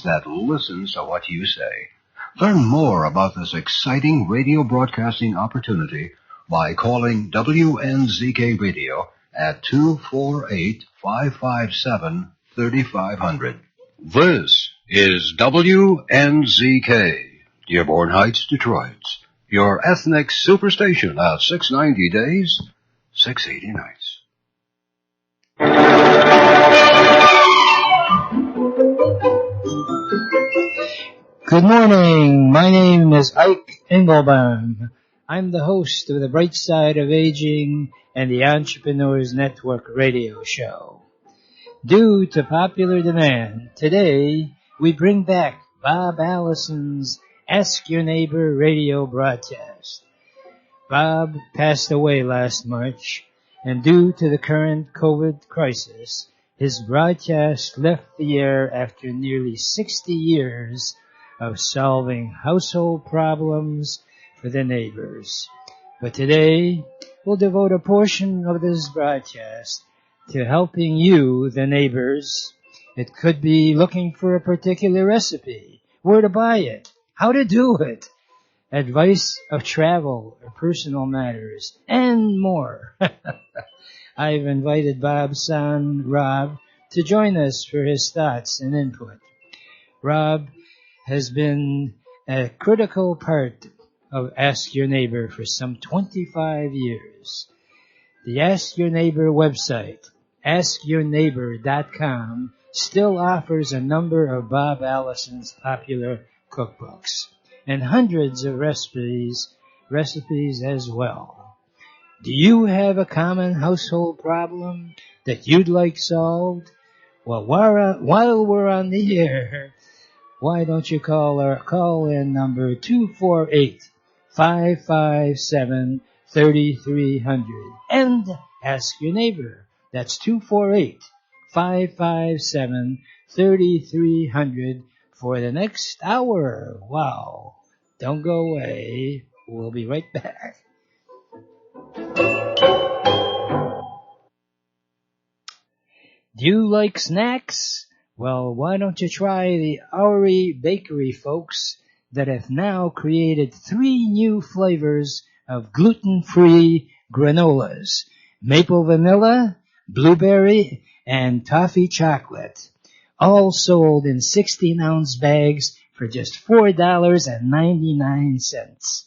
that listens to what you say. Learn more about this exciting radio broadcasting opportunity by calling WNZK Radio at 248-557-3500. This is WNZK, Dearborn Heights, Detroit. Your ethnic superstation at 690 days, 680 nights. Good morning. My name is Ike Engelbaum. I'm the host of The Bright Side of Aging and the Entrepreneurs Network radio show. Due to popular demand, today we bring back Bob Allison's Ask Your Neighbor radio broadcast. Bob passed away last March, and due to the current COVID crisis, his broadcast left the air after nearly 60 years of solving household problems for the neighbors. But today, we'll devote a portion of this broadcast to helping you, the neighbors. It could be looking for a particular recipe, where to buy it, how to do it, advice of travel or personal matters, and more. I've invited Bob's son, Rob, to join us for his thoughts and input. Rob has been a critical part of Ask Your Neighbor for some 25 years. The Ask Your Neighbor website, askyourneighbor.com, still offers a number of Bob Allison's popular cookbooks and hundreds of recipes as well. Do you have a common household problem that you'd like solved? Well, while we're on the air, why don't you call our call-in number 248-557-3300 and ask your neighbor. That's 248-557-3300 for the next hour. Wow. Don't go away. We'll be right back. Do you like snacks? Well, why don't you try the Oury Bakery folks that have now created 3 new flavors of gluten-free granolas: maple vanilla, blueberry, and toffee chocolate, all sold in 16-ounce bags for just $4.99.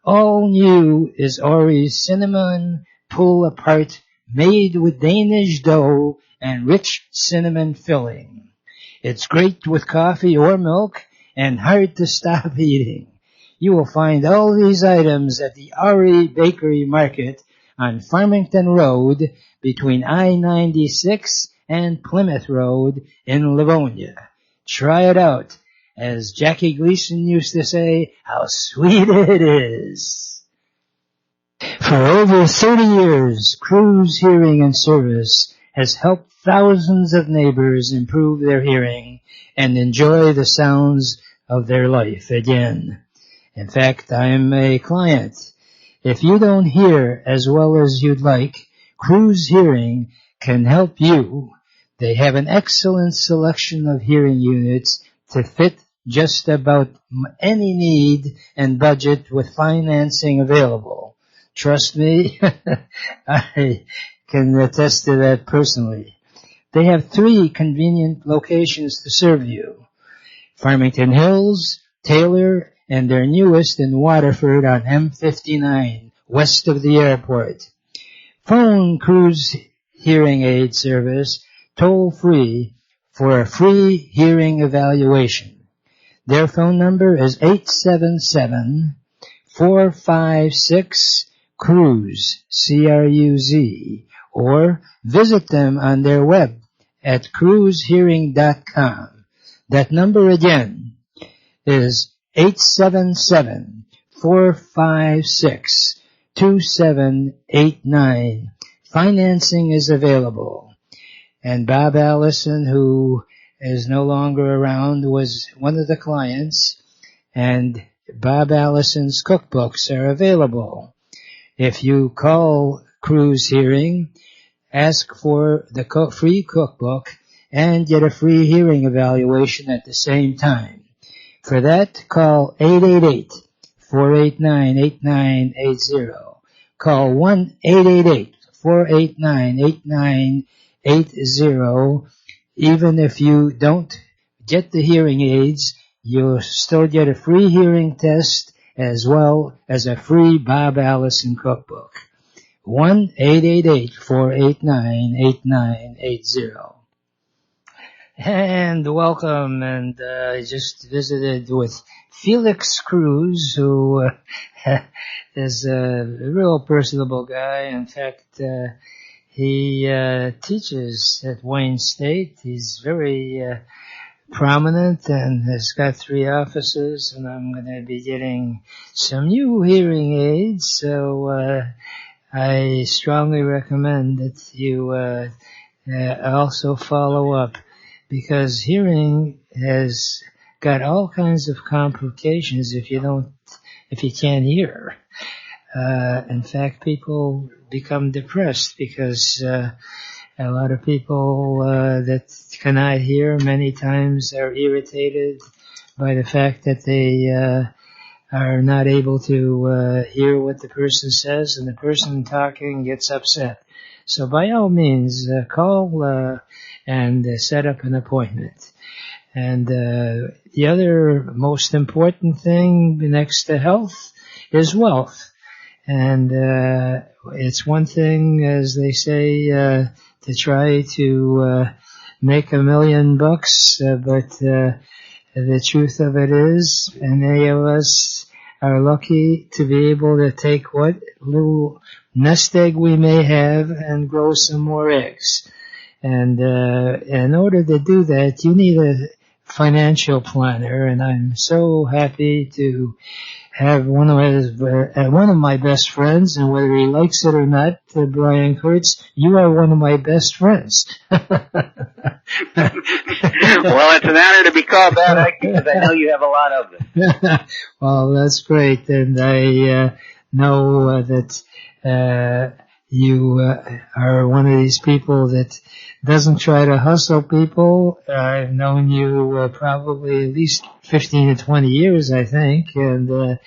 All new is Oury's cinnamon pull-apart, made with Danish dough and rich cinnamon filling. It's great with coffee or milk and hard to stop eating. You will find all these items at the Oury Bakery Market on Farmington Road between I-96 and Plymouth Road in Livonia. Try it out. As Jackie Gleason used to say, how sweet it is. For over 30 years, Cruz Hearing and Service has helped thousands of neighbors improve their hearing and enjoy the sounds of their life again. In fact, I'm a client. If you don't hear as well as you'd like, Cruz Hearing can help you. They have an excellent selection of hearing units to fit just about any need and budget with financing available. Trust me, I can attest to that personally. They have 3 convenient locations to serve you: Farmington Hills, Taylor, and their newest in Waterford on M59, west of the airport. Phone Cruz Hearing Aid Service toll-free for a free hearing evaluation. Their phone number is 877-456-CRUZ, C-R-U-Z, or visit them on their web at cruzhearing.com. That number again is 877-456-2789. Financing is available. And Bob Allison, who is no longer around, was one of the clients, and Bob Allison's cookbooks are available. If you call Cruz Hearing, ask for the free cookbook, and get a free hearing evaluation at the same time. For that, call 888-489-8980. Call 1-888-489-8980. Even if you don't get the hearing aids, you'll still get a free hearing test as well as a free Bob Allison cookbook. 1-888-489-8980. And welcome, and I just visited with Felix Cruz, who is a real personable guy. In fact, he teaches at Wayne State. He's very prominent and has got 3 offices, and I'm going to be getting some new hearing aids, so I strongly recommend that you also follow up, because hearing has got all kinds of complications if you can't hear. In fact, people become depressed because a lot of people that cannot hear many times are irritated by the fact that they are not able to hear what the person says, and the person talking gets upset. So by all means, call and set up an appointment. And the other most important thing next to health is wealth. And it's one thing, as they say, to try to make $1 million, but the truth of it is, any of us are lucky to be able to take what little nest egg we may have and grow some more eggs. And in order to do that, you need a financial planner, and I'm so happy to have one of my best friends, and whether he likes it or not, Brian Kurtz, you are one of my best friends. Well, it's an honor to be called that, Ike, because I know you have a lot of them. Well, that's great, and I know that you are one of these people that doesn't try to hustle people. I've known you probably at least 15 to 20 years, I think, and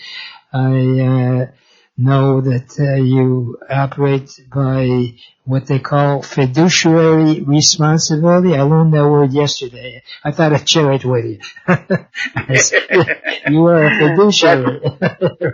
I know that you operate by what they call fiduciary responsibility. I learned that word yesterday. I thought I'd share it with you. You are a fiduciary,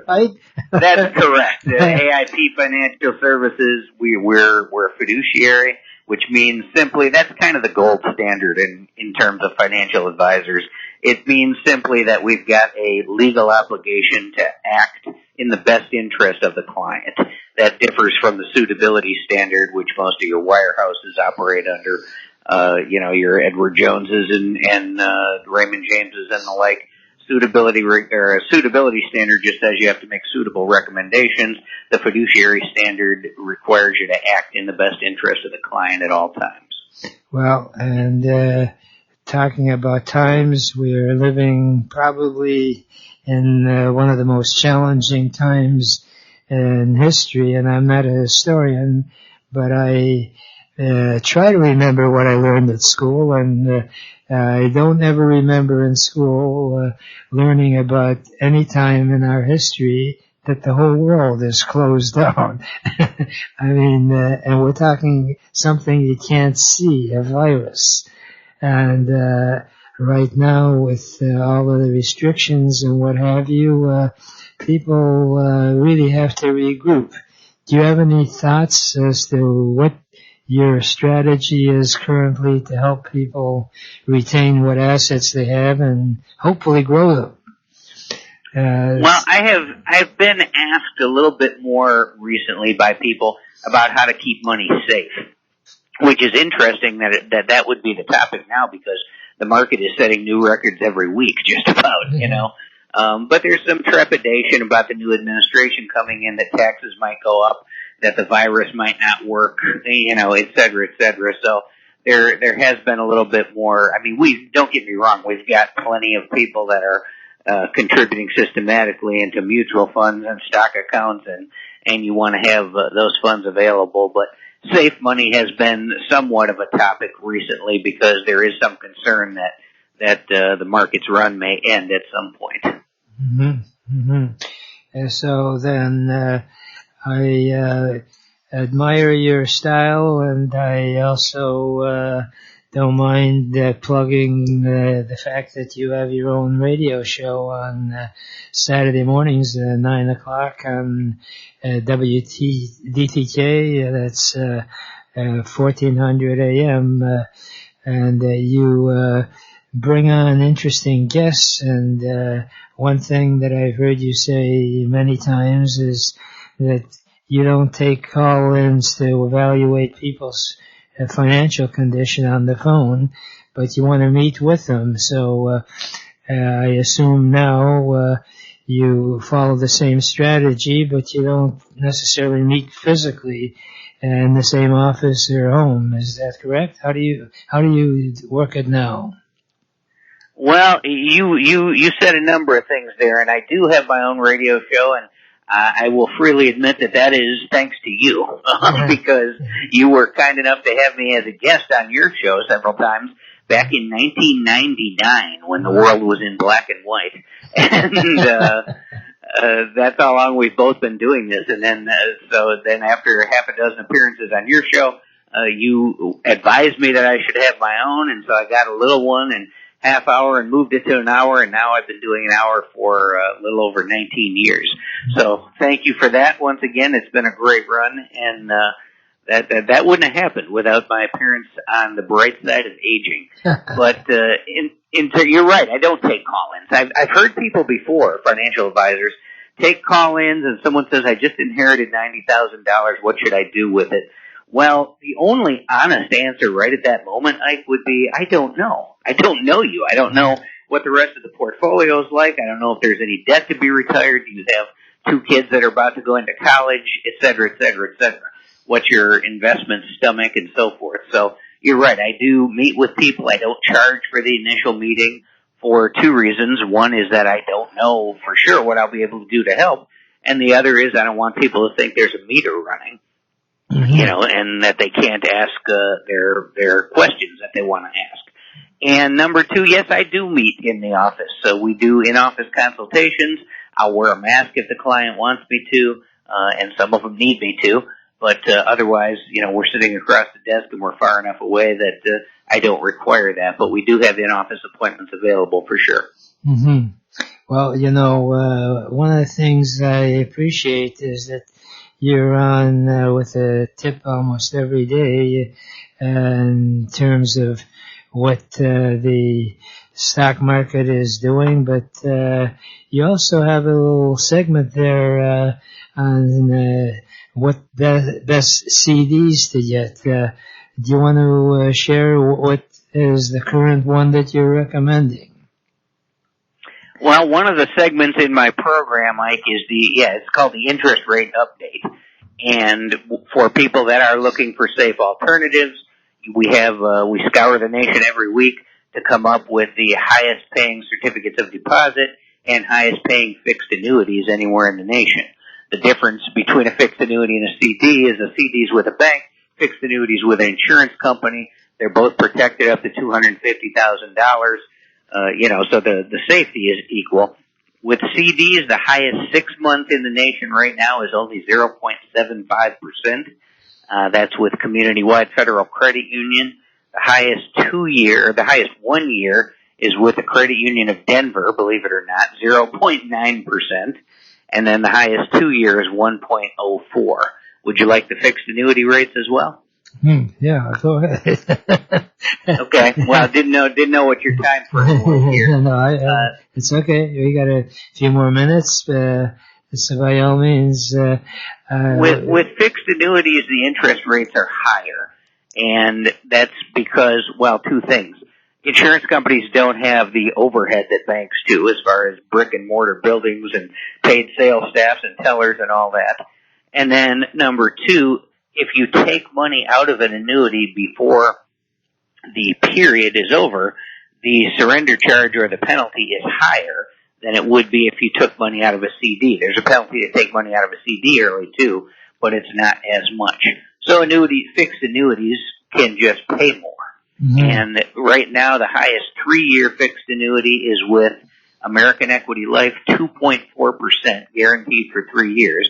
right? That's correct. AIP Financial Services, we're a fiduciary, which means simply, that's kind of the gold standard in terms of financial advisors. It means simply that we've got a legal obligation to act in the best interest of the client. That differs from the suitability standard, which most of your wirehouses operate under, your Edward Joneses and Raymond Jameses and the like. Suitability standard just says you have to make suitable recommendations. The fiduciary standard requires you to act in the best interest of the client at all times. Well, and talking about times, we are living probably in one of the most challenging times in history, and I'm not a historian, but I try to remember what I learned at school, and I don't ever remember in school learning about any time in our history that the whole world is closed down. I mean, and we're talking something you can't see, a virus. And right now, with all of the restrictions and what have you, people really have to regroup. Do you have any thoughts as to what your strategy is currently to help people retain what assets they have and hopefully grow them? Well, I've been asked a little bit more recently by people about how to keep money safe, which is interesting that would be the topic now, because the market is setting new records every week, just about, you know. But there's some trepidation about the new administration coming in, that taxes might go up, that the virus might not work, you know, et cetera, et cetera. So there has been a little bit more. I mean, don't get me wrong, we've got plenty of people that are contributing systematically into mutual funds and stock accounts, and you want to have those funds available. But safe money has been somewhat of a topic recently because there is some concern that the market's run may end at some point. And so then I admire your style, and I also don't mind plugging the fact that you have your own radio show on Saturday mornings at 9 o'clock on DTK. That's 1400 AM, and you bring on interesting guests. And one thing that I've heard you say many times is that you don't take call-ins to evaluate people's financial condition on the phone, but you want to meet with them. So I assume now you follow the same strategy, but you don't necessarily meet physically in the same office or home. Is that correct? How do you work it now? Well, you said a number of things there, and I do have my own radio show, and I will freely admit that is thanks to you, because you were kind enough to have me as a guest on your show several times back in 1999 when the world was in black and white. And that's how long we've both been doing this. And then then after half a dozen appearances on your show, you advised me that I should have my own, and so I got a little one and half hour and moved it to an hour, and now I've been doing an hour for a little over 19 years. So thank you for that once again. It's been a great run, and that wouldn't have happened without my appearance on the bright side of aging. But you're right, I don't take call-ins. I've heard people before, financial advisors, take call-ins, and someone says, I just inherited $90,000, what should I do with it? Well, the only honest answer right at that moment, Ike, would be, I don't know. I don't know you. I don't know what the rest of the portfolio is like. I don't know if there's any debt to be retired. Do you have 2 kids that are about to go into college, et cetera, et cetera, et cetera? What's your investment stomach and so forth? So you're right. I do meet with people. I don't charge for the initial meeting for 2 reasons. One is that I don't know for sure what I'll be able to do to help. And the other is I don't want people to think there's a meter running. You know, and that they can't ask their questions that they want to ask. And number 2, yes, I do meet in the office. So we do in-office consultations. I'll wear a mask if the client wants me to, and some of them need me to. But otherwise, you know, we're sitting across the desk and we're far enough away that I don't require that. But we do have in-office appointments available for sure. Well, you know, one of the things I appreciate is that you're on with a tip almost every day in terms of what the stock market is doing, but you also have a little segment there on what best CDs to get. Do you want to share what is the current one that you're recommending? Well, one of the segments in my program, Mike, is it's called the interest rate update. And for people that are looking for safe alternatives, we scour the nation every week to come up with the highest paying certificates of deposit and highest paying fixed annuities anywhere in the nation. The difference between a fixed annuity and a CD is a CD is with a bank, fixed annuities with an insurance company. They're both protected up to $250,000. So the safety is equal. With CDs, the highest 6 month in the nation right now is only 0.75%. That's with Community-Wide Federal Credit Union. The highest 1 year is with the Credit Union of Denver, believe it or not, 0.9%. And then the highest 2 year is 1.04. Would you like the fixed annuity rates as well? Yeah, go ahead. Okay. Well, didn't know what your time frame was here. No, it's okay. We got a few more minutes. So by all means, with fixed annuities, the interest rates are higher, and that's because, well, 2 things. Insurance companies don't have the overhead that banks do as far as brick and mortar buildings and paid sales staffs and tellers and all that. And then number 2, if you take money out of an annuity before the period is over, the surrender charge or the penalty is higher than it would be if you took money out of a CD. There's a penalty to take money out of a CD early too, but it's not as much. So fixed annuities can just pay more. Mm-hmm. And right now, the highest 3-year fixed annuity is with American Equity Life, 2.4% guaranteed for 3 years.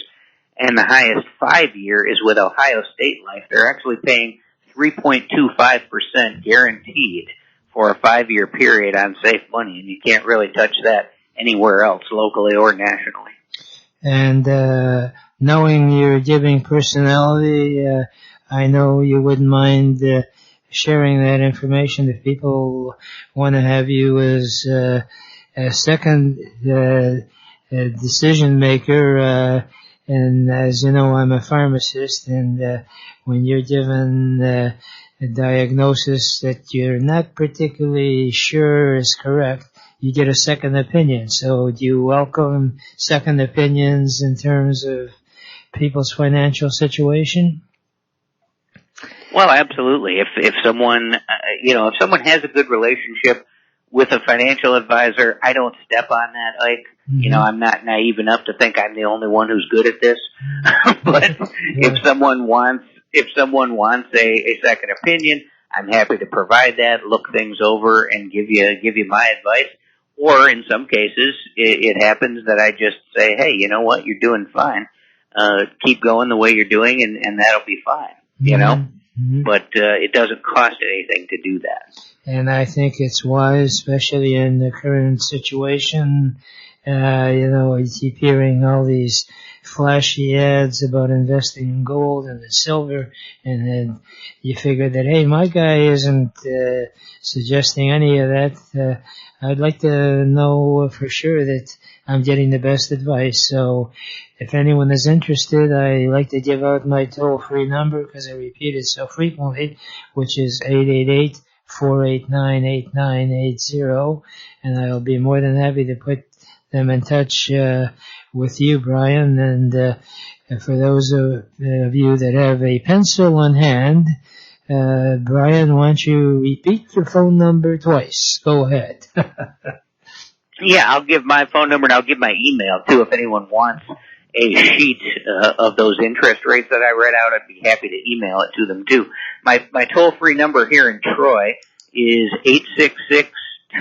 And the highest 5-year is with Ohio State Life. They're actually paying 3.25% guaranteed for a 5-year period on safe money, and you can't really touch that anywhere else, locally or nationally. And knowing your giving personality, I know you wouldn't mind sharing that information if people want to have you as a second decision maker. And as you know, I'm a pharmacist, and when you're given a diagnosis that you're not particularly sure is correct, you get a second opinion. So do you welcome second opinions in terms of people's financial situation? Well, absolutely. If someone, if someone has a good relationship with a financial advisor, I don't step on that, Ike. Mm-hmm. I'm not naive enough to think I'm the only one who's good at this. But if someone wants a second opinion, I'm happy to provide that, look things over, and give you my advice. Or in some cases, it happens that I just say, hey, you know what, you're doing fine. Keep going the way you're doing, and that'll be fine. Mm-hmm. But it doesn't cost anything to do that. And I think it's wise, especially in the current situation. You keep hearing all these flashy ads about investing in gold and in silver, and then you figure that, hey, my guy isn't suggesting any of that. I'd like to know for sure that I'm getting the best advice. So if anyone is interested, I like to give out my toll-free number because I repeat it so frequently, which is 888-489-8980, and I'll be more than happy to put them in touch with you, Brian. And for those of you that have a pencil on hand, Brian, why don't you repeat your phone number twice? Go ahead. Yeah, I'll give my phone number, and I'll give my email, too, if anyone wants a sheet of those interest rates that I read out. I'd be happy to email it to them, too. My toll-free number here in Troy is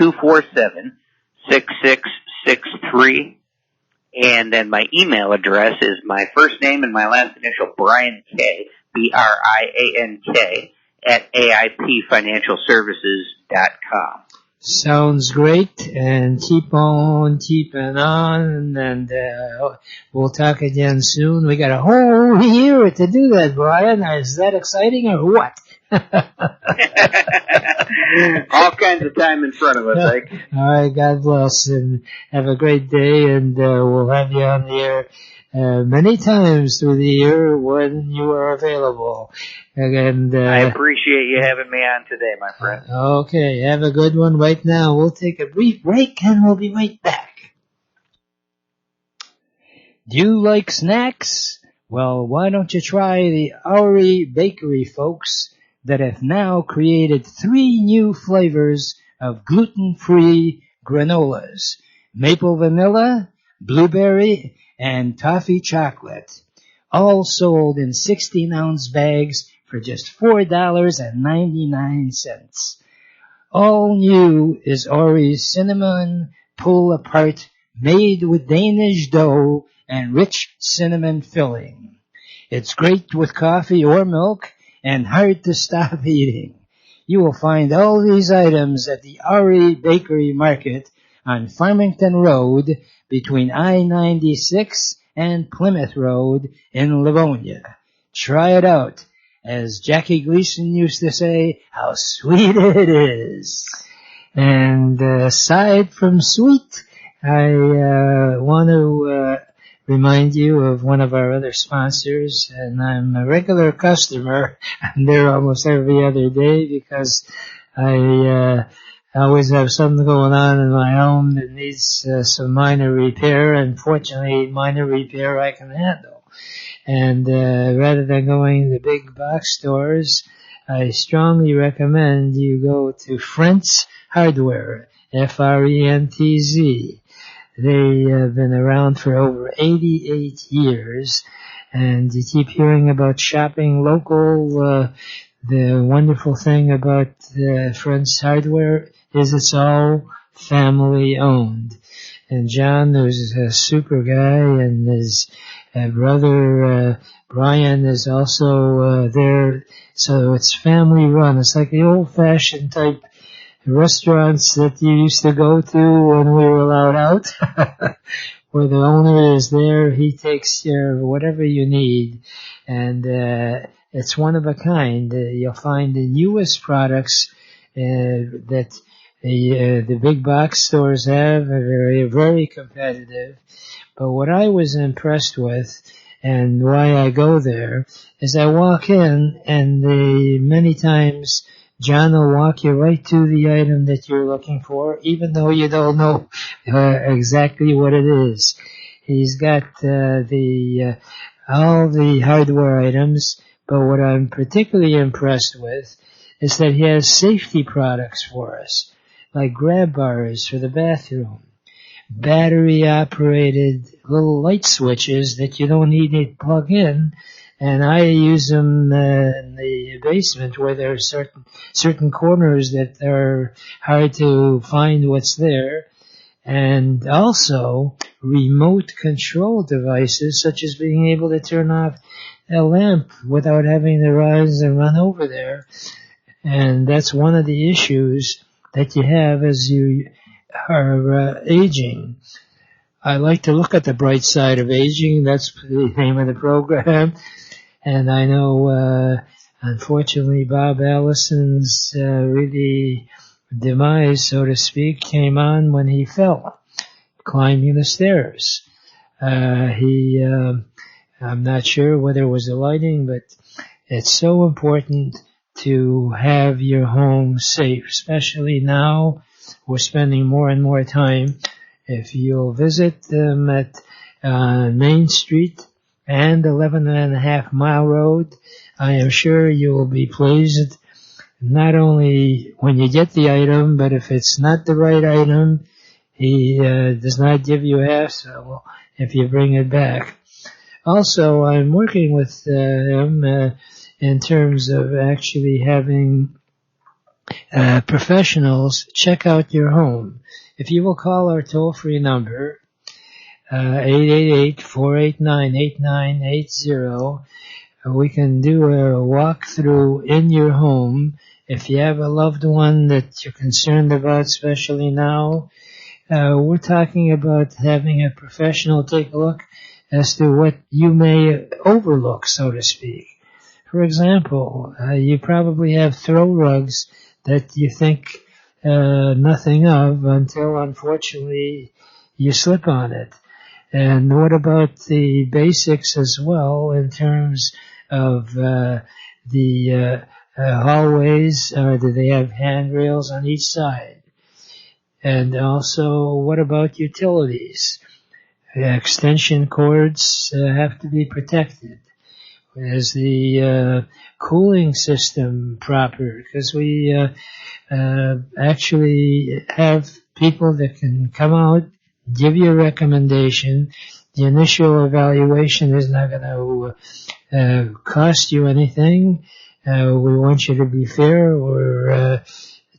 866-247-6663, and then my email address is my first name and my last initial, Brian K, BRIANK, at AIPFinancialServices.com. Sounds great, and keep on keeping on, and we'll talk again soon. We got a whole year to do that, Brian. Is that exciting or what? All kinds of time in front of us, Ike. All right, God bless, and have a great day, and we'll have you on the air many times through the year when you are available. And I appreciate you having me on today, my friend. Okay, have a good one. Right now, we'll take a brief break, and we'll be right back. Do you like snacks? Well, why don't you try the Oury Bakery folks that have now created 3 new flavors of gluten-free granolas: maple vanilla, blueberry, and toffee chocolate, all sold in 16-ounce bags for just $4.99. All new is Oury's cinnamon pull-apart, made with Danish dough and rich cinnamon filling. It's great with coffee or milk and hard to stop eating. You will find all these items at the Oury Bakery Market on Farmington Road between I-96 and Plymouth Road in Livonia. Try it out. As Jackie Gleason used to say, how sweet it is. And aside from sweet, I want to remind you of one of our other sponsors, and I'm a regular customer. I'm there almost every other day because I always have something going on in my home that needs some minor repair, and fortunately, minor repair I can handle. And rather than going to big box stores, I strongly recommend you go to Frentz Hardware, Frentz. They have been around for over 88 years, And you keep hearing about shopping local. The wonderful thing about Friends Hardware is it's all family owned. And John, who's a super guy, and his brother Brian is also there. So it's family run. It's like the old-fashioned type restaurants that you used to go to when we were allowed out, where the owner is there. He takes care of whatever you need, and it's one of a kind. You'll find the newest products that the big box stores have are very, very competitive. But what I was impressed with, and why I go there, is I walk in, and many times John will walk you right to the item that you're looking for, even though you don't know exactly what it is. He's got all the hardware items, but what I'm particularly impressed with is that he has safety products for us, like grab bars for the bathroom, battery-operated little light switches that you don't need to plug in, and I use them in the basement where there are certain corners that are hard to find what's there, and also remote control devices such as being able to turn off a lamp without having to rise and run over there. And that's one of the issues that you have as you are aging. I like to look at the bright side of aging. That's the name of the program. And I know, unfortunately, Bob Allison's really demise, so to speak, came on when he fell, climbing the stairs. I'm not sure whether it was the lighting, but it's so important to have your home safe, especially now we're spending more and more time. If you'll visit them at Main Street and 11.5 Mile Road, I am sure you will be pleased, not only when you get the item, but if it's not the right item, he does not give you hassle if you bring it back. Also, I'm working with him in terms of actually having professionals check out your home. If you will call our toll-free number, 888-489-8980, we can do a walkthrough in your home. If you have a loved one that you're concerned about, especially now, we're talking about having a professional take a look as to what you may overlook, so to speak. For example, you probably have throw rugs that you think nothing of until, unfortunately, you slip on it. And what about the basics as well in terms of the hallways? Do they have handrails on each side? And also, what about utilities? Extension cords have to be protected. Is the cooling system proper? Because we actually have people that can come out, give you a recommendation. The initial evaluation is not going to cost you anything. We want you to be fair. We're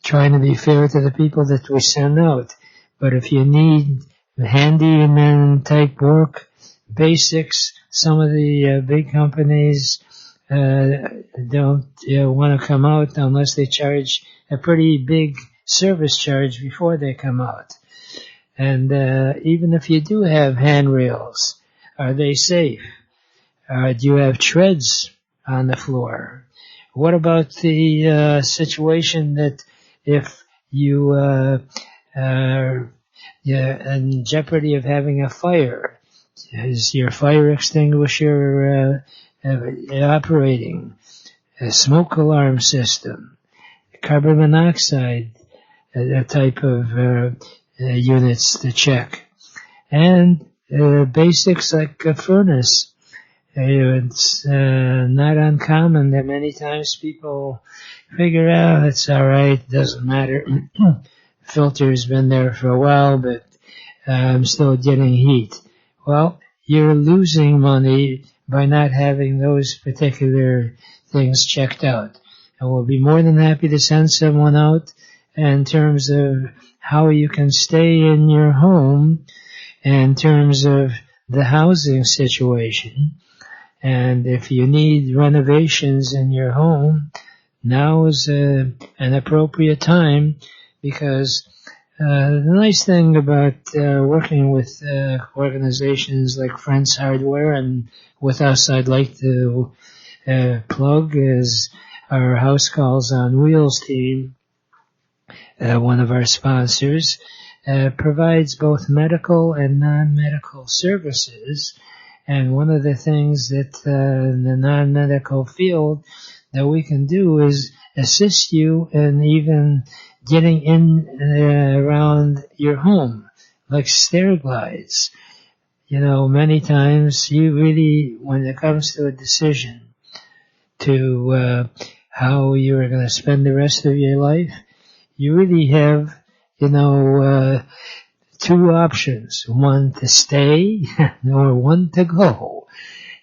trying to be fair to the people that we send out. But if you need handyman type work, basics, some of the big companies don't want to come out unless they charge a pretty big service charge before they come out. And even if you do have handrails, are they safe? Do you have treads on the floor? What about the situation that if you are in jeopardy of having a fire, is your fire extinguisher operating? A smoke alarm system, carbon monoxide type of units to check, and basics like a furnace. It's not uncommon that many times people figure out it's all right, doesn't matter. Filter's been there for a while, but I'm still getting heat. Well, you're losing money by not having those particular things checked out. And we'll be more than happy to send someone out in terms of how you can stay in your home, in terms of the housing situation. And if you need renovations in your home, now is an appropriate time, because the nice thing about working with organizations like Friends Hardware, and with us I'd like to plug, is our House Calls on Wheels team, one of our sponsors, provides both medical and non-medical services. And one of the things that in the non-medical field that we can do is assist you in even getting in around your home, like stair glides. You know, many times you really, when it comes to a decision to how you're going to spend the rest of your life, you really have, two options. One to stay or one to go.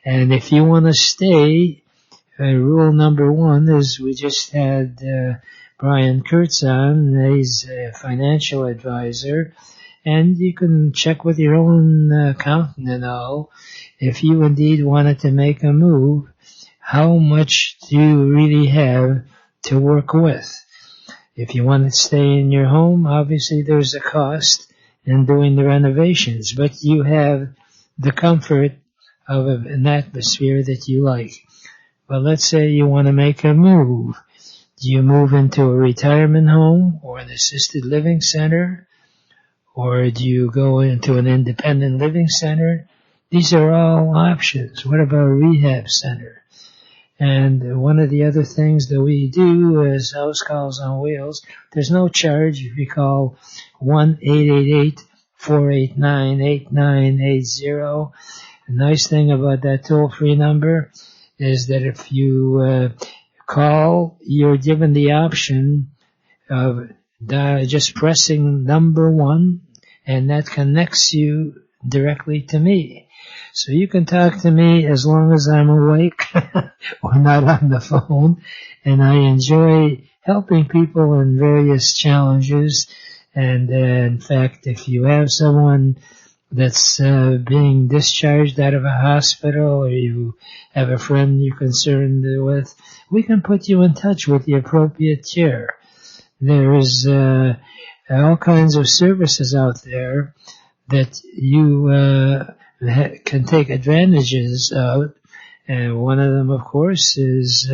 And if you want to stay, rule number one is, we just had Brian Kurtz on. He's a financial advisor. And you can check with your own accountant and all, if you indeed wanted to make a move, how much do you really have to work with? If you want to stay in your home, obviously there's a cost in doing the renovations, but you have the comfort of an atmosphere that you like. But let's say you want to make a move. Do you move into a retirement home or an assisted living center? Or do you go into an independent living center? These are all options. What about a rehab center? And one of the other things that we do is House Calls on Wheels. There's no charge if you call 1-888-489-8980. The nice thing about that toll-free number is that if you call, you're given the option of just pressing number 1, and that connects you directly to me. So you can talk to me as long as I'm awake or not on the phone, and I enjoy helping people in various challenges. And in fact, if you have someone that's being discharged out of a hospital, or you have a friend you're concerned with, we can put you in touch with the appropriate care. There is all kinds of services out there that you can take advantages of. And one of them, of course, is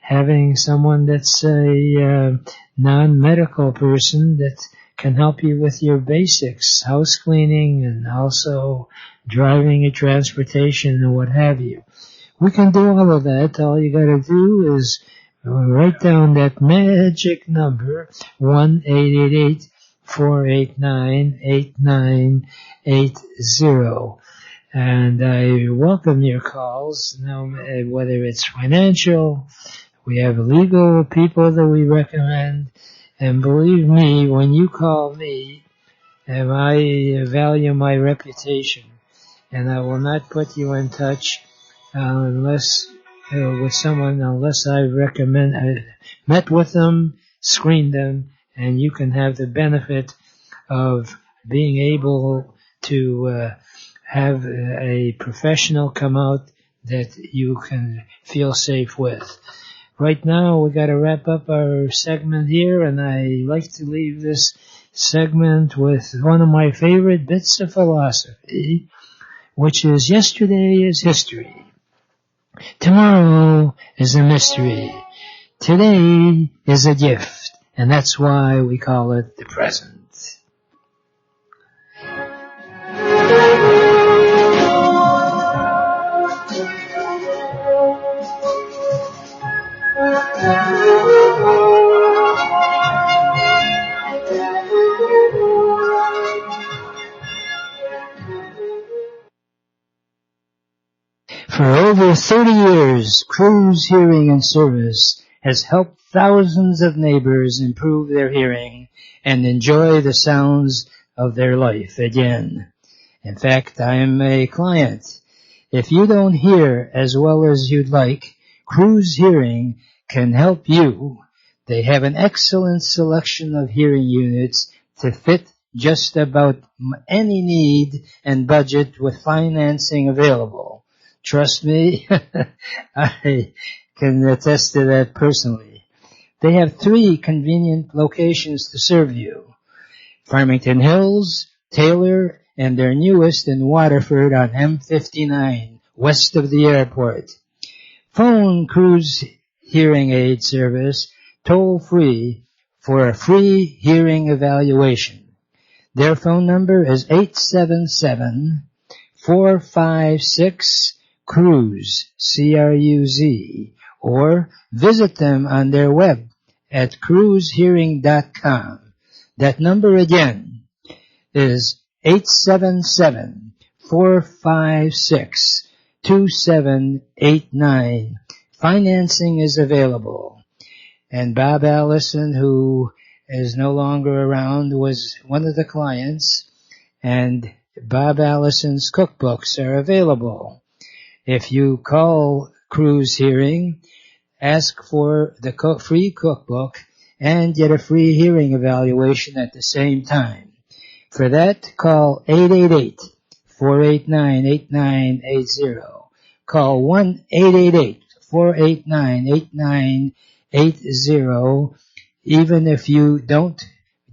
having someone that's a non-medical person that can help you with your basics, house cleaning, and also driving and transportation and what have you. We can do all of that. All you got to do is write down that magic number, 1-888-489-8980. And I welcome your calls, whether it's financial. We have legal people that we recommend. And believe me, when you call me, and I value my reputation, and I will not put you in touch unless with someone, unless I met with them, screened them, and you can have the benefit of being able to have a professional come out that you can feel safe with. Right now, we got to wrap up our segment here, and I like to leave this segment with one of my favorite bits of philosophy, which is yesterday is history. Tomorrow is a mystery. Today is a gift, and that's why we call it the present. For over 30 years, Cruise Hearing and Service has helped thousands of neighbors improve their hearing and enjoy the sounds of their life again. In fact, I am a client, If you don't hear as well as you'd like, Cruise Hearing can help you. They have an excellent selection of hearing units to fit just about any need and budget with financing available. Trust me, I can attest to that personally. They have 3 convenient locations to serve you: Farmington Hills, Taylor, and their newest in Waterford on M59, west of the airport. Phone Cruise Hearing Aid Service toll-free for a free hearing evaluation. Their phone number is 877-456-CRUISE, C-R-U-Z, or visit them on their web at cruisehearing.com. That number again is 877-456-2789. Financing is available. And Bob Allison, who is no longer around, was one of the clients, and Bob Allison's cookbooks are available. If you call Cruise Hearing, ask for the free cookbook and get a free hearing evaluation at the same time. For that, call 888-489-8980. Call 1-888-489-8980. Even if you don't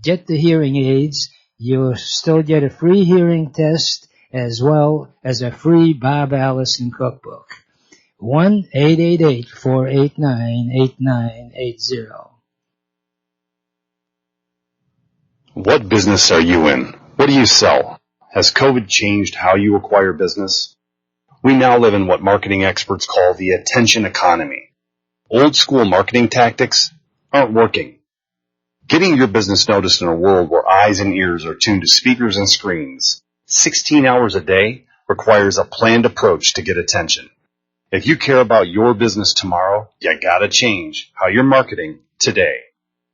get the hearing aids, you'll still get a free hearing test as well as a free Bob Allison cookbook. 1-888-489-8980. What business are you in? What do you sell? Has COVID changed how you acquire business? We now live in what marketing experts call the attention economy. Old school marketing tactics aren't working. Getting your business noticed in a world where eyes and ears are tuned to speakers and screens 16 hours a day requires a planned approach to get attention. If you care about your business tomorrow, you gotta change how you're marketing today.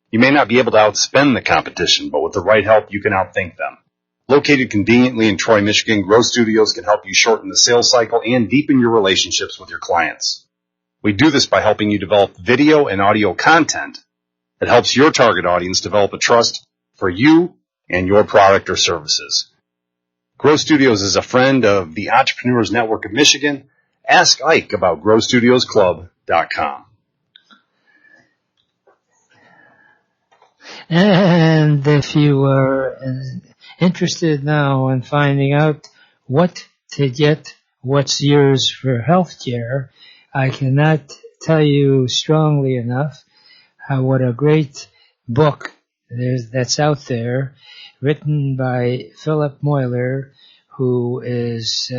You may not be able to outspend the competition, but with the right help, you can outthink them. Located conveniently in Troy, Michigan, Grow Studios can help you shorten the sales cycle and deepen your relationships with your clients. We do this by helping you develop video and audio content that helps your target audience develop a trust for you and your product or services. Grow Studios is a friend of the Entrepreneurs Network of Michigan. Ask Ike about GrowStudiosClub.com. And if you are interested now in finding out what to get, what's yours for healthcare, I cannot tell you strongly enough what a great book that's out there, written by Phillip Mueller, who is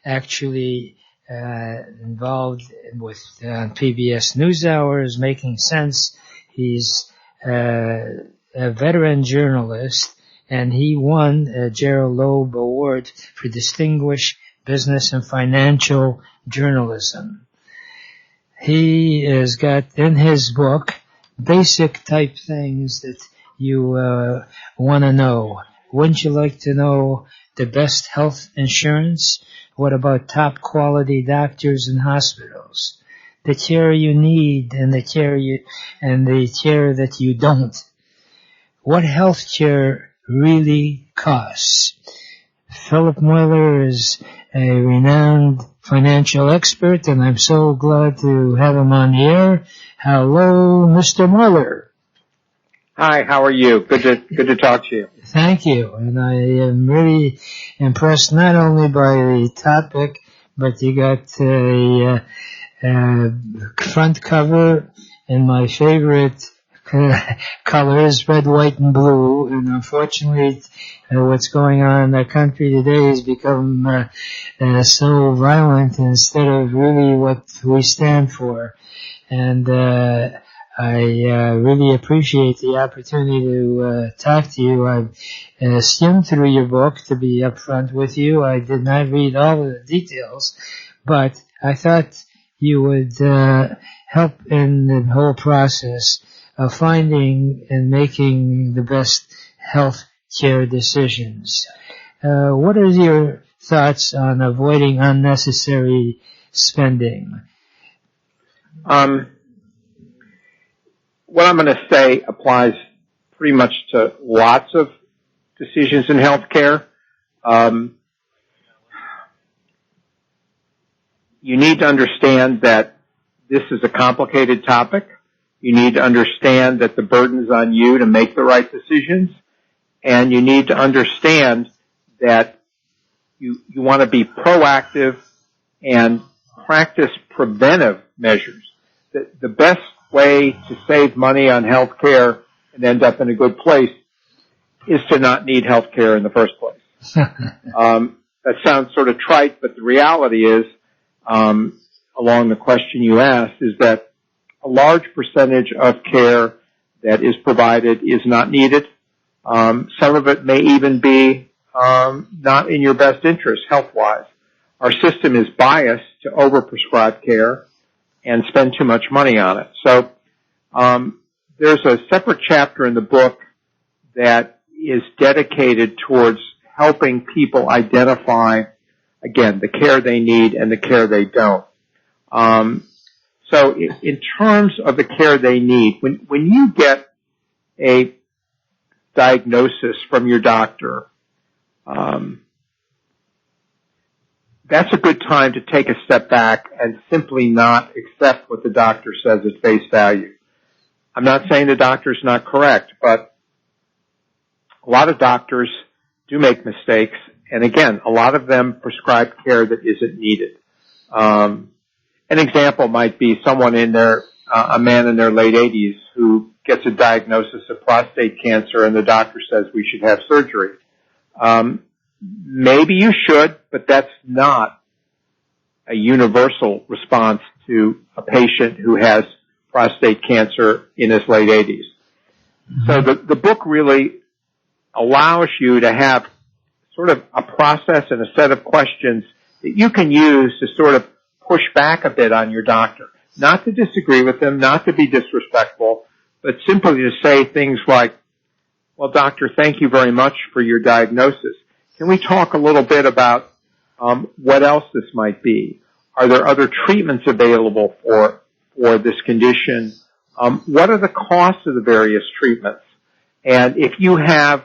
actually involved with PBS NewsHour, Making Sense. He's a veteran journalist, and he won a Gerald Loeb Award for Distinguished Business and Financial Journalism. He has got in his book basic type things that you want to know. Wouldn't you like to know the best health insurance? What about top quality doctors and hospitals? The care you need and the care that you don't. What health care really costs? Phillip Mueller is a renowned financial expert, and I'm so glad to have him on the air. Hello, Mr. Mueller. Hi, how are you? Good to talk to you. Thank you. And I am really impressed not only by the topic, but you got a front cover in my favorite colors, red, white, and blue. And unfortunately, what's going on in the country today has become so violent instead of really what we stand for. And I really appreciate the opportunity to talk to you. I've skimmed through your book, to be upfront with you. I did not read all of the details, but I thought you would help in the whole process of finding and making the best health care decisions. What are your thoughts on avoiding unnecessary spending? What I'm going to say applies pretty much to lots of decisions in healthcare. You need to understand that this is a complicated topic. You need to understand that the burden is on you to make the right decisions. And you need to understand that you want to be proactive and practice preventive measures. The best way to save money on health care and end up in a good place is to not need health care in the first place. That sounds sort of trite, but the reality is, along the question you asked, is that a large percentage of care that is provided is not needed. Some of it may even be not in your best interest health-wise. Our system is biased to overprescribe care and spend too much money on it. So there's a separate chapter in the book that is dedicated towards helping people identify, again, the care they need and the care they don't. So in terms of the care they need, when you get a diagnosis from your doctor, that's a good time to take a step back and simply not accept what the doctor says at face value. I'm not saying the doctor's not correct, but a lot of doctors do make mistakes, and again, a lot of them prescribe care that isn't needed. An example might be someone a man in their late 80s who gets a diagnosis of prostate cancer and the doctor says we should have surgery. Maybe you should, but that's not a universal response to a patient who has prostate cancer in his late 80s. So the book really allows you to have sort of a process and a set of questions that you can use to sort of push back a bit on your doctor. Not to disagree with them, not to be disrespectful, but simply to say things like, well, doctor, thank you very much for your diagnosis. Can we talk a little bit about what else this might be? Are there other treatments available for this condition? What are the costs of the various treatments? And if you have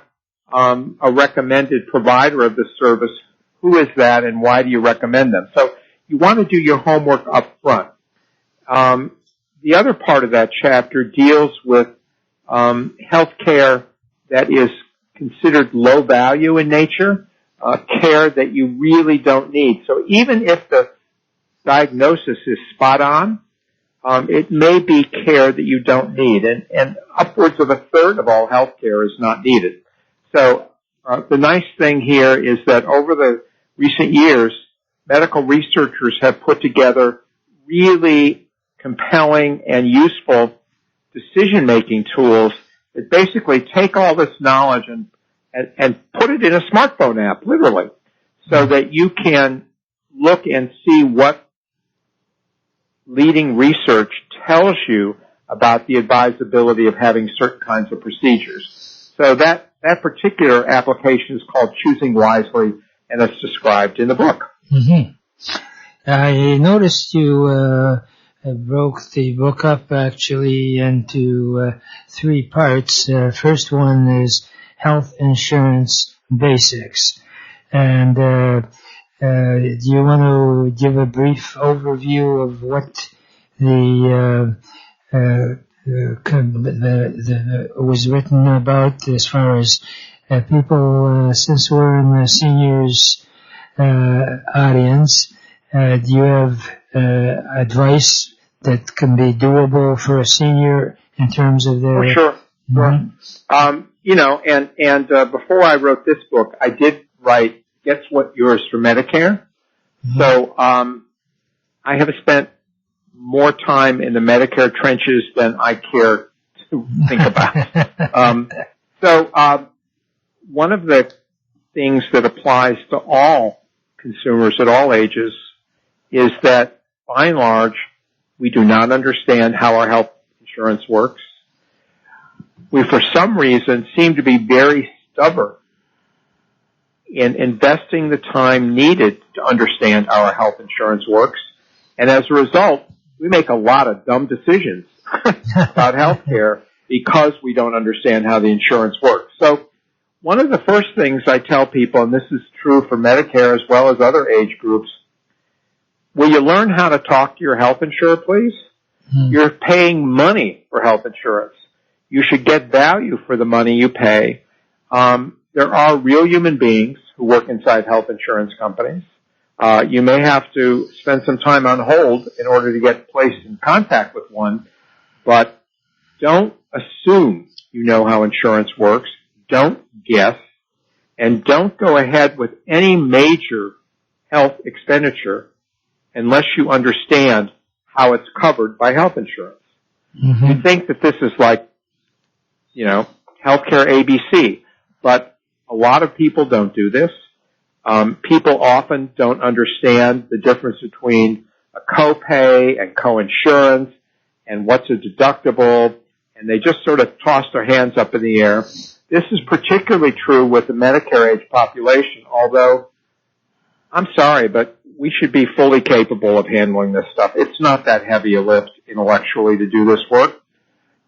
a recommended provider of this service, who is that and why do you recommend them? So you want to do your homework up front. The other part of that chapter deals with health care that is considered low value in nature, care that you really don't need. So even if the diagnosis is spot on, it may be care that you don't need, and upwards of a third of all health care is not needed. So the nice thing here is that over the recent years, medical researchers have put together really compelling and useful decision-making tools that basically take all this knowledge and put it in a smartphone app, literally, so that you can look and see what leading research tells you about the advisability of having certain kinds of procedures. So that particular application is called Choosing Wisely, and it's described in the book. Mm-hmm. I noticed you broke the book up actually into 3 parts. First one is health insurance basics. And do you want to give a brief overview of what was written about as far as people, since we're in the seniors audience, do you have advice that can be doable for a senior in terms of their... Oh, sure. And before I wrote this book, I did write Guess What Yours for Medicare. Mm-hmm. So I have spent more time in the Medicare trenches than I care to think about. One of the things that applies to all consumers at all ages is that, by and large, we do not understand how our health insurance works. We, for some reason, seem to be very stubborn in investing the time needed to understand how our health insurance works. And as a result, we make a lot of dumb decisions about health care because we don't understand how the insurance works. So one of the first things I tell people, and this is true for Medicare as well as other age groups, will you learn how to talk to your health insurer, please? You're paying money for health insurance. You should get value for the money you pay. There are real human beings who work inside health insurance companies. You may have to spend some time on hold in order to get placed in contact with one, but don't assume you know how insurance works. Don't guess, and don't go ahead with any major health expenditure unless you understand how it's covered by health insurance. You think that this is like, healthcare ABC, but a lot of people don't do this. People often don't understand the difference between a copay and coinsurance and what's a deductible, and they just sort of toss their hands up in the air. This is particularly true with the Medicare age population, although I'm sorry, but we should be fully capable of handling this stuff. It's not that heavy a lift intellectually to do this work.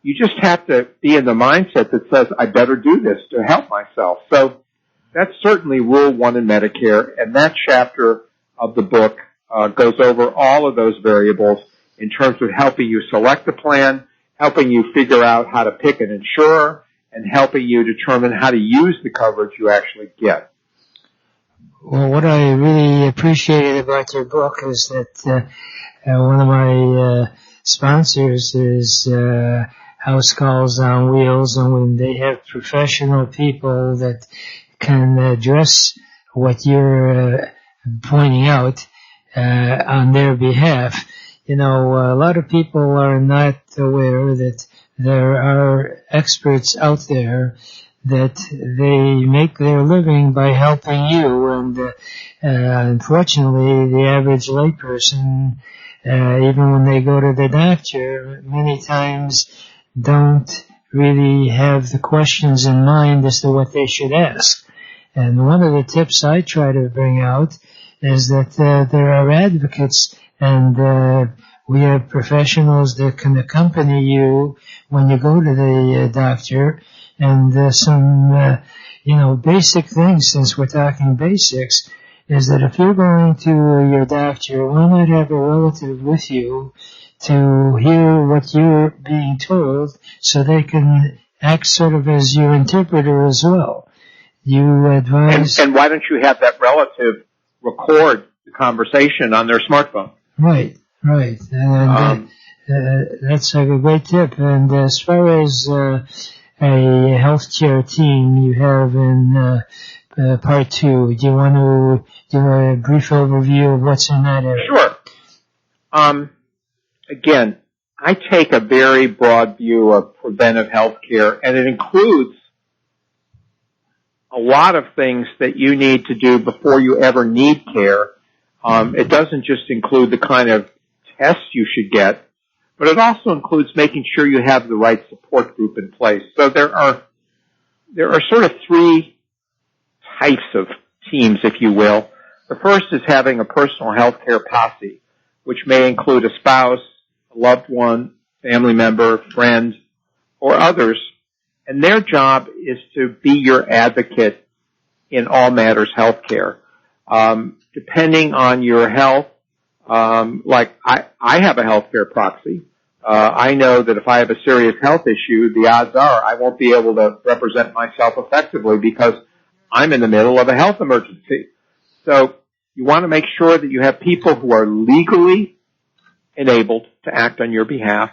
You just have to be in the mindset that says, I better do this to help myself. So that's certainly Rule 1 in Medicare, and that chapter of the book goes over all of those variables in terms of helping you select a plan, helping you figure out how to pick an insurer, and helping you determine how to use the coverage you actually get. Well, what I really appreciated about your book is that one of my sponsors is House Calls on Wheels, and when they have professional people that can address what you're pointing out on their behalf. A lot of people are not aware that there are experts out there that they make their living by helping you, and unfortunately the average layperson, even when they go to the doctor, many times don't really have the questions in mind as to what they should ask. And one of the tips I try to bring out is that there are advocates, and we have professionals that can accompany you when you go to the doctor, and some basic things, since we're talking basics, is that if you're going to your doctor, why not have a relative with you to hear what you're being told so they can act sort of as your interpreter as well. You advise... And why don't you have that relative record the conversation on their smartphone? Right. And that's a great tip. And as far as a healthcare team you have in part 2, do you want to do a brief overview of what's in that area? Sure. Again, I take a very broad view of preventive health care, and it includes a lot of things that you need to do before you ever need care. It doesn't just include the kind of tests you should get, but it also includes making sure you have the right support group in place. So there are sort of 3 types of teams, if you will. The first is having a personal health care posse, which may include a spouse, a loved one, family member, friend, or others, and their job is to be your advocate in all matters healthcare. Depending on your health, like I have a healthcare proxy. I know that if I have a serious health issue, the odds are I won't be able to represent myself effectively because I'm in the middle of a health emergency. So you want to make sure that you have people who are legally enabled to act on your behalf.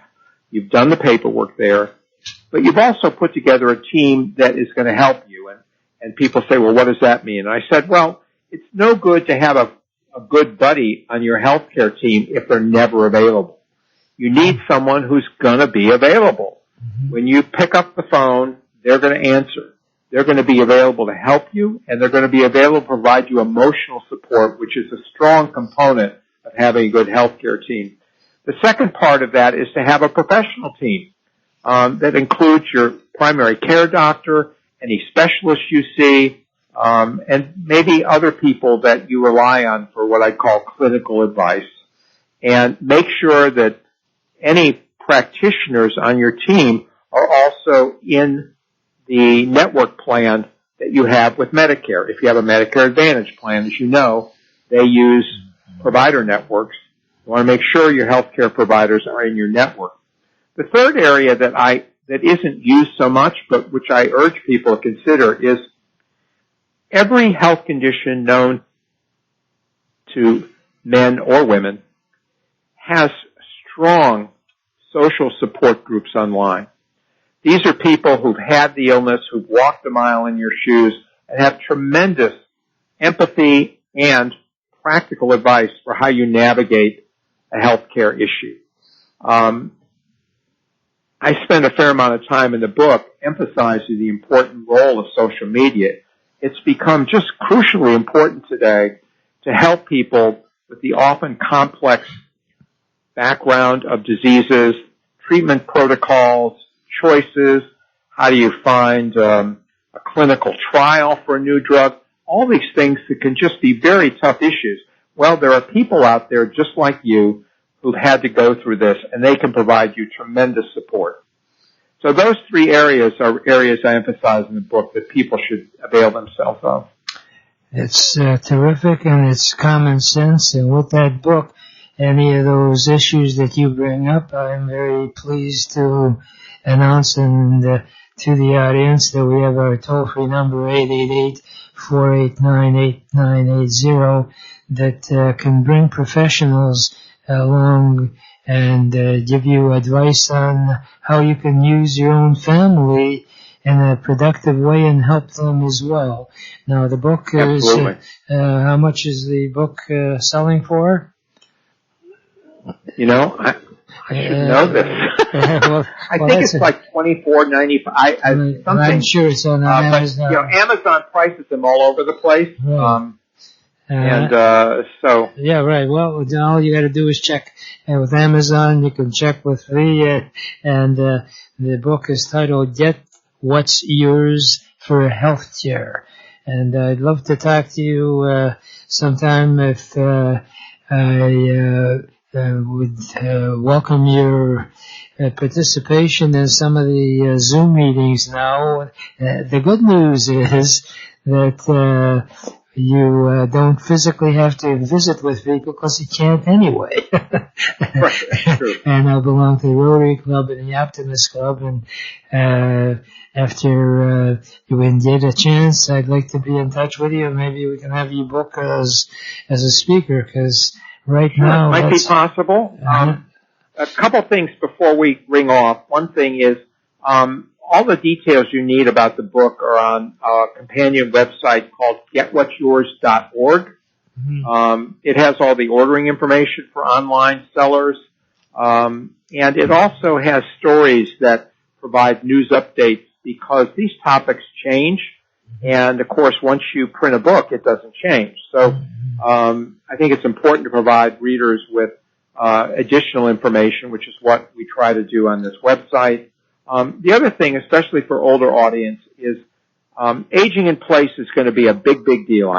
You've done the paperwork there, but you've also put together a team that is going to help you. And people say, well, what does that mean? And I said, well, it's no good to have a good buddy on your healthcare team if they're never available. You need someone who's going to be available. Mm-hmm. When you pick up the phone, they're going to answer. They're going to be available to help you, and they're going to be available to provide you emotional support, which is a strong component of having a good healthcare team. The second part of that is to have a professional team that includes your primary care doctor, any specialist you see, and maybe other people that you rely on for what I call clinical advice. And make sure that any practitioners on your team are also in the network plan that you have with Medicare. If you have a Medicare Advantage plan, as you know, they use provider networks. You want to make sure your healthcare providers are in your network. The third area that isn't used so much, but which I urge people to consider, is every health condition known to men or women has strong social support groups online. These are people who've had the illness, who've walked a mile in your shoes, and have tremendous empathy and practical advice for how you navigate a healthcare issue. I spend a fair amount of time in the book emphasizing the important role of social media. It's become just crucially important today to help people with the often complex background of diseases, treatment protocols, choices, how do you find a clinical trial for a new drug, all these things that can just be very tough issues. Well, there are people out there just like you who've had to go through this, and they can provide you tremendous support. So those three areas are areas I emphasize in the book that people should avail themselves of. It's terrific, and it's common sense. And with that book, any of those issues that you bring up, I'm very pleased to announce to the audience that we have our toll-free number, 888-489-8980, that can bring professionals along and give you advice on how you can use your own family in a productive way and help them as well. Now, the book is, how much is the book selling for? You know, I should know this. I think it's like $24.95. I'm sure it's on Amazon. But, Amazon prices them all over the place. Right. So. Yeah, right. Well, all you got to do is check with Amazon. You can check with me, and the book is titled "Get What's Yours for Healthcare." And I'd love to talk to you sometime if I would welcome your participation in some of the Zoom meetings now. The good news is that you don't physically have to visit with people because you can't anyway. Right, that's true. And I belong to the Rotary Club and the Optimist Club, and after you get a chance, I'd like to be in touch with you. Maybe we can have you book as a speaker, because right now it might be possible. A couple things before we ring off. One thing is all the details you need about the book are on a companion website called getwhatsyours.org. Mm-hmm. It has all the ordering information for online sellers, and it also has stories that provide news updates, because these topics change, and of course once you print a book it doesn't change. So I think it's important to provide readers with additional information, which is what we try to do on this website. The other thing, especially for older audience, is aging in place is going to be a big, big deal.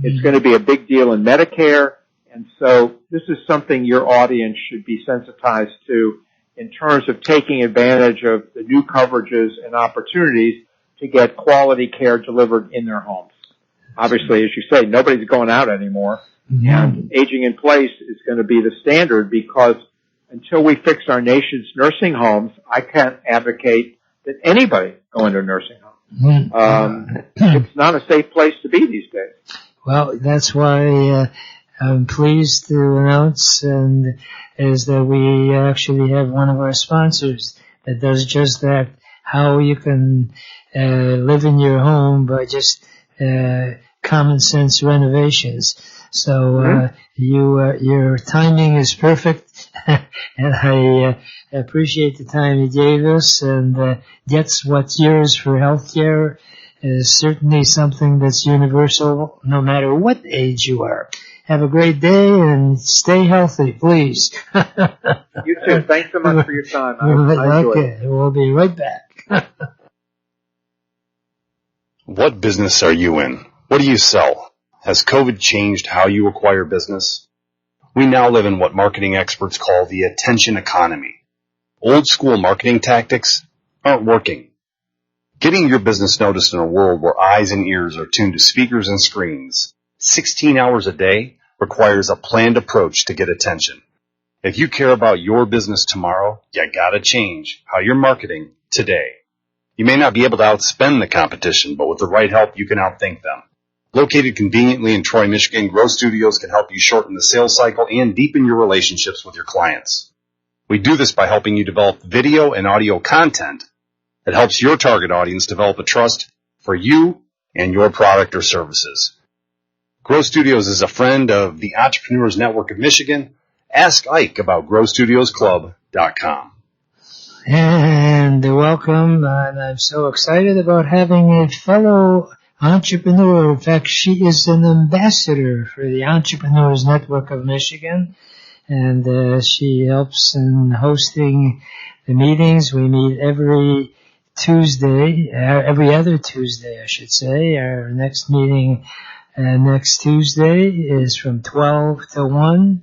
It's going to be a big deal in Medicare, and so this is something your audience should be sensitized to in terms of taking advantage of the new coverages and opportunities to get quality care delivered in their homes. Obviously, as you say, nobody's going out anymore, and aging in place is going to be the standard, because until we fix our nation's nursing homes, I can't advocate that anybody go into a nursing home. It's not a safe place to be these days. Well, that's why I'm pleased to announce is that we actually have one of our sponsors that does just that, how you can live in your home by just common sense renovations. So your timing is perfect, and I appreciate the time you gave us. And Gets What's Yours for Healthcare is certainly something that's universal, no matter what age you are. Have a great day and stay healthy, please. You too. Thanks so much for your time. I enjoyed it. We'll be right back. What business are you in? What do you sell? Has COVID changed how you acquire business? We now live in what marketing experts call the attention economy. Old school marketing tactics aren't working. Getting your business noticed in a world where eyes and ears are tuned to speakers and screens 16 hours a day requires a planned approach to get attention. If you care about your business tomorrow, you gotta change how you're marketing today. You may not be able to outspend the competition, but with the right help, you can outthink them. Located conveniently in Troy, Michigan, Grow Studios can help you shorten the sales cycle and deepen your relationships with your clients. We do this by helping you develop video and audio content that helps your target audience develop a trust for you and your product or services. Grow Studios is a friend of the Entrepreneurs Network of Michigan. Ask Ike about GrowStudiosClub.com. And welcome, and I'm so excited about having a fellow entrepreneur. In fact, she is an ambassador for the Entrepreneurs Network of Michigan, and she helps in hosting the meetings. We meet every Tuesday, every other Tuesday, I should say. Our next meeting next Tuesday is from 12 to 1.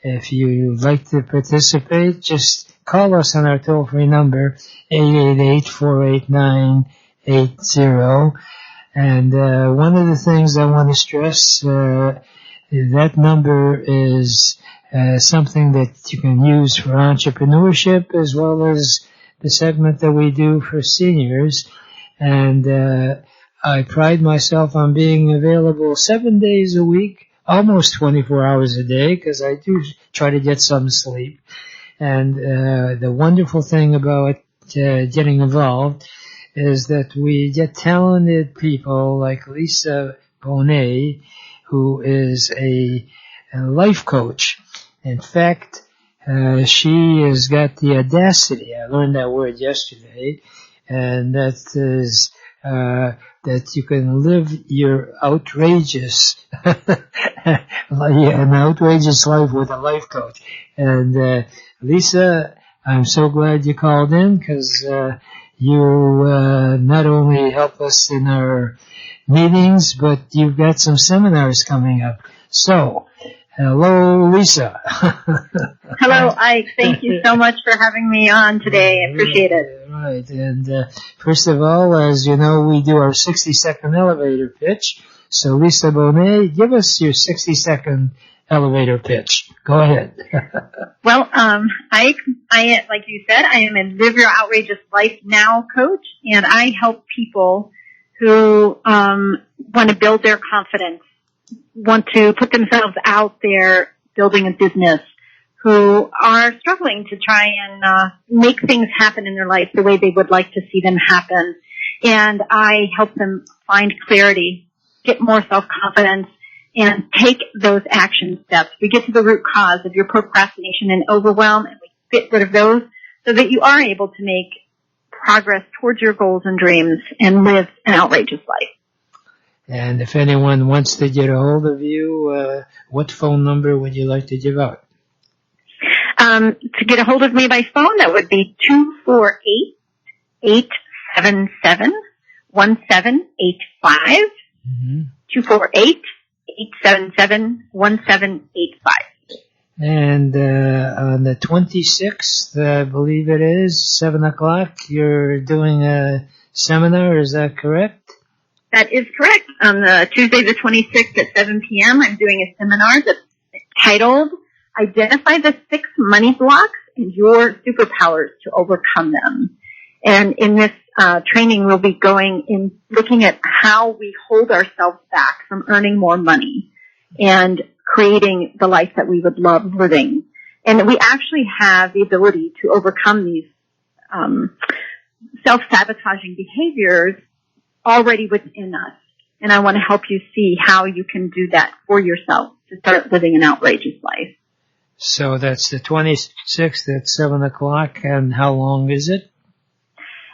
If you'd like to participate, just call us on our toll-free number, 888-489-80. And one of the things I want to stress, that number is something that you can use for entrepreneurship as well as the segment that we do for seniors. And I pride myself on being available 7 days a week, almost 24 hours a day, because I do try to get some sleep. And the wonderful thing about getting involved is that we get talented people like Lisa Boinais, who is a life coach. In fact, she has got the audacity, I learned that word yesterday, and that is that you can live your outrageous an outrageous life with a life coach. And Lisa, I'm so glad you called in, because you not only help us in our meetings, but you've got some seminars coming up. So, hello, Lisa. Hello, Ike. Thank you so much for having me on today. I appreciate it. Right. And first of all, as you know, we do our 60-second elevator pitch. So, Lisa Boinais, give us your 60-second elevator pitch. Go ahead. Well, Ike, like you said, I am a Live Your Outrageous Life Now coach, and I help people who want to build their confidence, want to put themselves out there building a business, who are struggling to try and make things happen in their life the way they would like to see them happen. And I help them find clarity, get more self-confidence, and take those action steps. We get to the root cause of your procrastination and overwhelm, and we get rid of those so that you are able to make progress towards your goals and dreams and live an outrageous life. And if anyone wants to get a hold of you, what phone number would you like to give out? To get a hold of me by phone, that would be 248-877-1785. 248-877-1785. And on the 26th, I believe it is, 7 o'clock, you're doing a seminar, is that correct? That is correct. On Tuesday the 26th at 7 p.m., I'm doing a seminar that's titled Identify the 6 Money Blocks and Your Superpowers to Overcome Them. And in this training, we'll be looking at how we hold ourselves back from earning more money and creating the life that we would love living. And we actually have the ability to overcome these self-sabotaging behaviors already within us. And I want to help you see how you can do that for yourself to start living an outrageous life. So that's the 26th at 7 o'clock, and how long is it?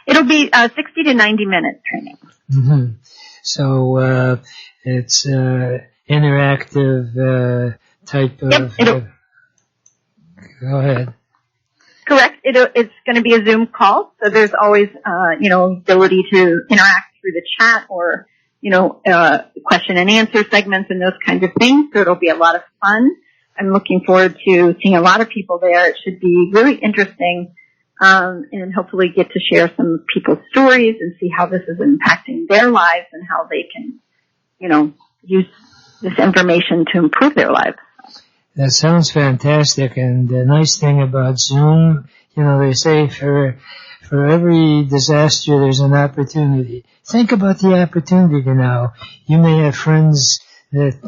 It'll be 60 to 90 minute training. Mm-hmm. So it's interactive type of... Yep, go ahead. Correct. It's going to be a Zoom call, so there's always ability to interact through the chat or question and answer segments and those kinds of things. So it'll be a lot of fun. I'm looking forward to seeing a lot of people there. It should be really interesting, and hopefully get to share some people's stories and see how this is impacting their lives and how they can, use this information to improve their lives. That sounds fantastic. And the nice thing about Zoom, they say for every disaster, there's an opportunity. Think about the opportunity now. You may have friends that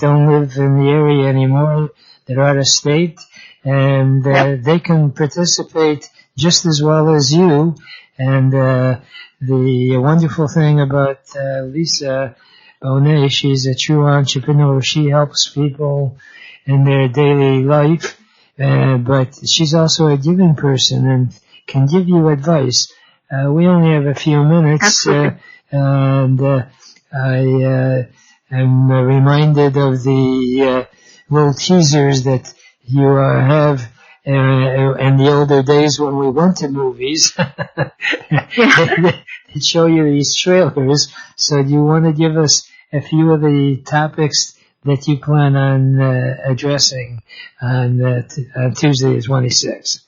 don't live in the area anymore, that are out of state, and they can participate just as well as you. And the wonderful thing about Lisa Boinais, she's a true entrepreneur. She helps people in their daily life, but she's also a giving person and can give you advice. We only have a few minutes, and I'm reminded of the little teasers that you have in the older days when we went to movies. They'd show you these trailers. So do you want to give us a few of the topics that you plan on addressing on Tuesday the 26th?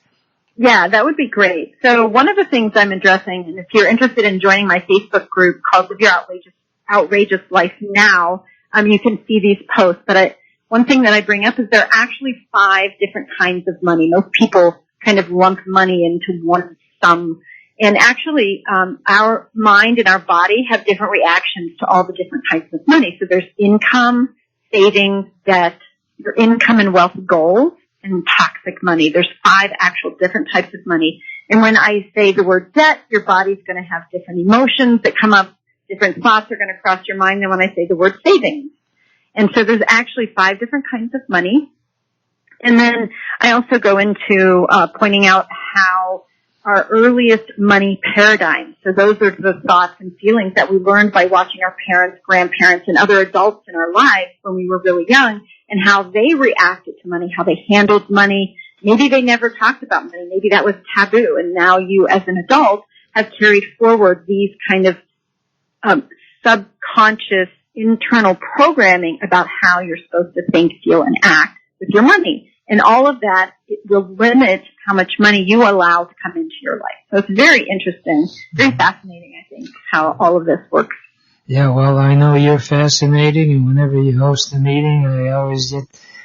Yeah, that would be great. So one of the things I'm addressing, and if you're interested in joining my Facebook group called Live Your Outrageous Life Now, you can see these posts. But one thing that I bring up is there are actually 5 different kinds of money. Most people kind of lump money into one sum. And actually, our mind and our body have different reactions to all the different types of money. So there's income, savings, debt, your income and wealth goals, and toxic money. There's 5 actual different types of money. And when I say the word debt, your body's going to have different emotions that come up. Different thoughts are going to cross your mind than when I say the word savings. And so there's actually 5 different kinds of money. And then I also go into pointing out how our earliest money paradigms, so those are the thoughts and feelings that we learned by watching our parents, grandparents, and other adults in our lives when we were really young, and how they reacted to money, how they handled money. Maybe they never talked about money. Maybe that was taboo. And now you, as an adult, have carried forward these kind of subconscious internal programming about how you're supposed to think, feel, and act with your money. And all of that will limit how much money you allow to come into your life. So it's very interesting, very fascinating, I think, how all of this works. Yeah, well, I know you're fascinating, and whenever you host a meeting, I always get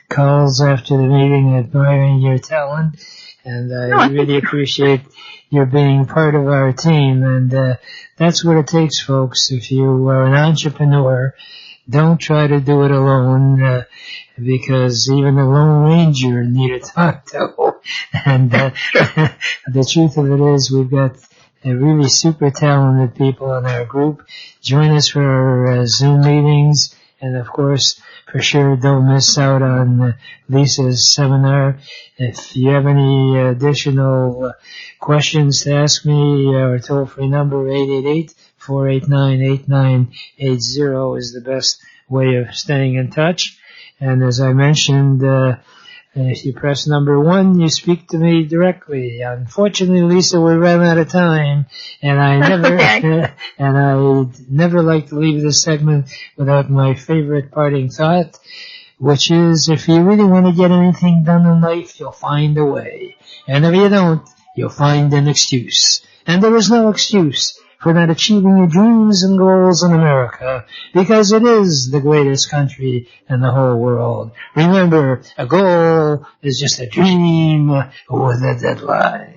calls after the meeting admiring your talent, and I really appreciate your being part of our team, and that's what it takes, folks. If you are an entrepreneur, don't try to do it alone, because even the Lone Ranger needed talk to. And the truth of it is, we've got really super talented people in our group. Join us for our Zoom meetings, and of course, for sure, don't miss out on Lisa's seminar. If you have any additional questions to ask me, our toll-free number 888-489-8980 is the best way of staying in touch. And as I mentioned, if you press number 1, you speak to me directly. Unfortunately, Lisa, we ran out of time, and I never like to leave this segment without my favorite parting thought, which is, if you really want to get anything done in life, you'll find a way. And if you don't, you'll find an excuse. And there is no excuse for not achieving your dreams and goals in America, because it is the greatest country in the whole world. Remember, a goal is just a dream with a deadline.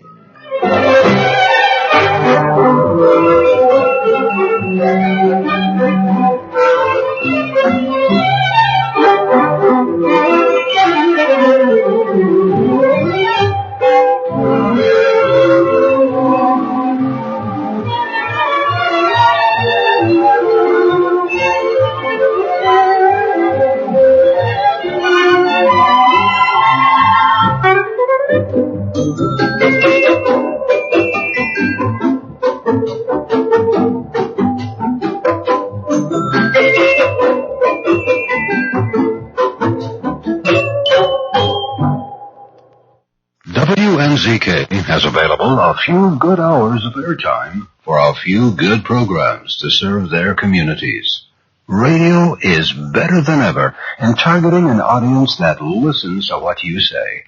WNZK has available a few good hours of airtime for for a few good programs to serve their communities. Radio is better than ever in targeting an audience that listens to what you say.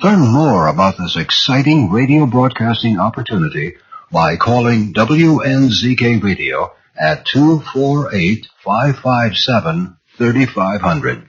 Learn more about this exciting radio broadcasting opportunity by calling WNZK Radio at 248-557-3500.